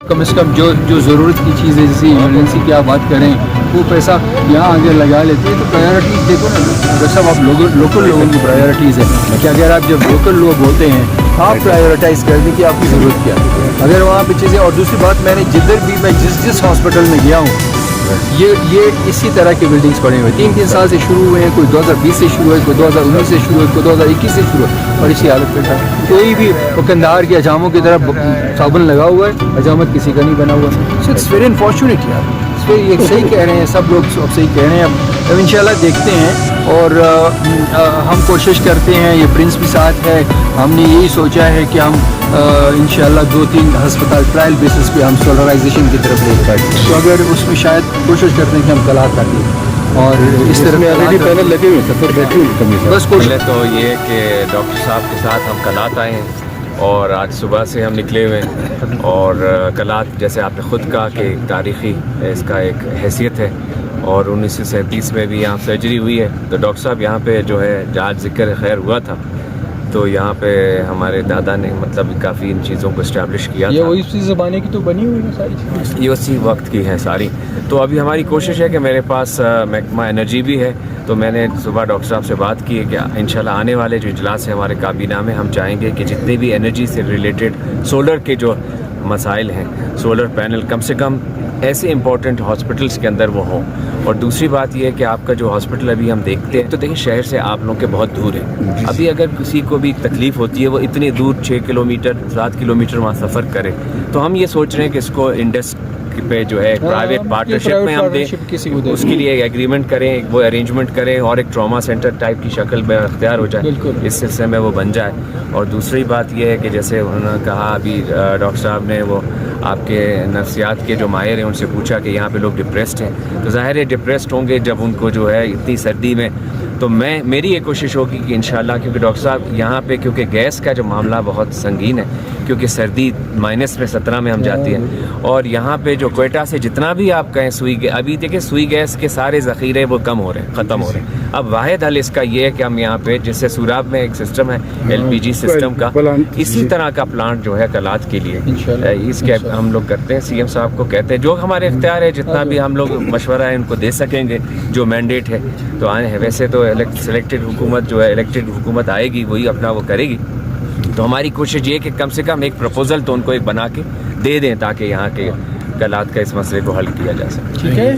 کم از کم جو ضرورت کی چیزیں جیسے ایمرجنسی کی آپ بات کریں وہ پیسہ یہاں آگے لگا لیتے ہیں. تو پرائیورٹیز دیکھو نا ڈاکٹر صاحب, آپ لوکل لوگوں کی پرائیورٹیز ہے کہ اگر آپ جب لوکل لوگ ہوتے ہیں آپ پرائیورٹائز کر دیں کہ آپ کی ضرورت کیا ہے. اگر وہاں پہ چیزیں, اور دوسری بات میں نے جدھر بھی میں جس ہاسپٹل میں گیا ہوں یہ اسی طرح کے بلڈنگز پڑے ہوئے 3 سال سے شروع ہوئے ہیں, کوئی 2020 سے شروع ہوئے, کوئی 2019 سے شروع ہوئے, کوئی 2021 سے شروع ہوئے, اور اسی حالت پہ تھا. کوئی بھی کندھار کے حجاموں کی طرح صابن لگا ہوا ہے, حجامت کسی کا نہیں بنا ہوا. سو اٹس ویری انفارچونیٹ یار, یہ صحیح کہہ رہے ہیں سب لوگ, صحیح کہہ رہے ہیں. اب انشاءاللہ دیکھتے ہیں اور ہم کوشش کرتے ہیں, یہ پرنس بھی ساتھ ہے. ہم نے یہی سوچا ہے کہ ہم انشاءاللہ 2-3 ہسپتال ٹرائل بیسس پہ ہم سولرائزیشن کی طرف لے جائیں. تو اگر اس میں شاید کوشش کرتے ہیں کہ ہم کلات کر دیں اور اس طرح میں آلریڈی پینل لگے ہوئے ہیں سفر بیٹھے ہوئے. بس پہلے تو یہ کہ ڈاکٹر صاحب کے ساتھ ہم کلات آئے ہیں اور آج صبح سے ہم نکلے ہوئے ہیں. اور کلات جیسے آپ نے خود کہا کہ ایک تاریخی اس کا ایک حیثیت ہے, اور 1937 میں بھی یہاں سرجری ہوئی ہے. تو ڈاکٹر صاحب یہاں پہ جو ہے جہاں ذکر خیر ہوا تھا تو یہاں پہ ہمارے دادا نے مطلب کافی ان چیزوں کو اسٹیبلش کیا تھا. یہ وہی اسی زمانے کی تو بنی ہوئی ہے ساری چیزیں, یہ اسی وقت کی ہیں ساری. تو ابھی ہماری کوشش ہے کہ میرے پاس محکمہ انرجی بھی ہے, تو میں نے صبح ڈاکٹر صاحب سے بات کی ہے کہ انشاءاللہ آنے والے جو اجلاس ہے ہمارے کابینہ میں ہم چاہیں گے کہ جتنے بھی انرجی سے ریلیٹڈ سولر کے جو مسائل ہیں, سولر پینل کم سے کم ایسے امپورٹنٹ ہاسپٹلس کے اندر وہ ہوں. اور دوسری بات یہ ہے کہ آپ کا جو ہاسپٹل ابھی ہم دیکھتے ہیں تو دیکھیں شہر سے آپ لوگوں کے بہت دور ہے. ابھی اگر کسی کو بھی تکلیف ہوتی ہے وہ اتنی دور 6 کلومیٹر 7 کلومیٹر وہاں سفر کرے, تو ہم یہ سوچ رہے ہیں کہ اس کو انڈس پہ جو ہے پرائیویٹ پارٹنرشپ میں ہم دیں, اس کے لیے ایک ایگریمنٹ کریں, وہ ارینجمنٹ کریں اور ایک ٹراما سینٹر ٹائپ کی شکل میں اختیار ہو جائے, اس سلسلے میں وہ بن جائے. اور دوسری بات یہ ہے کہ جیسے انہوں نے کہا ابھی ڈاکٹر صاحب نے وہ آپ کے نفسیات کے جو ماہر ہیں ان سے پوچھا کہ یہاں پہ لوگ ڈپریسڈ ہیں, تو ظاہر ہے ڈپریسڈ ہوں گے جب ان کو جو ہے اتنی سردی میں. تو میری یہ کوشش ہوگی کہ انشاءاللہ, کیونکہ ڈاکٹر صاحب یہاں پہ کیونکہ گیس کا جو معاملہ بہت سنگین ہے, کیونکہ سردی -17 میں ہم جاتی ہے, اور یہاں پہ جو کوئٹہ سے جتنا بھی آپ کہیں ابھی دیکھیں سوئی گیس کے سارے ذخیرے وہ کم ہو رہے ہیں, ختم ہو رہے ہیں. اب واحد حل اس کا یہ ہے کہ ہم یہاں پہ جیسے سوراب میں ایک سسٹم ہے LPG سسٹم کا, اسی طرح کا پلانٹ جو ہے کلات کے لیے اس کے ہم لوگ کرتے ہیں. CM صاحب کو کہتے ہیں جو ہمارے اختیار ہے جتنا بھی ہم لوگ مشورہ ہے ان کو دے سکیں گے, جو مینڈیٹ ہے تو آئے ہیں. ویسے تو سلیکٹڈ حکومت جو ہے الیکٹڈ حکومت آئے گی وہی اپنا وہ کرے گی. تو ہماری کوشش یہ کہ کم سے کم ایک پروپوزل تو ان کو ایک بنا کے دے دیں تاکہ یہاں کے کلات کا اس مسئلے کو حل کیا جا سکے. ٹھیک ہے.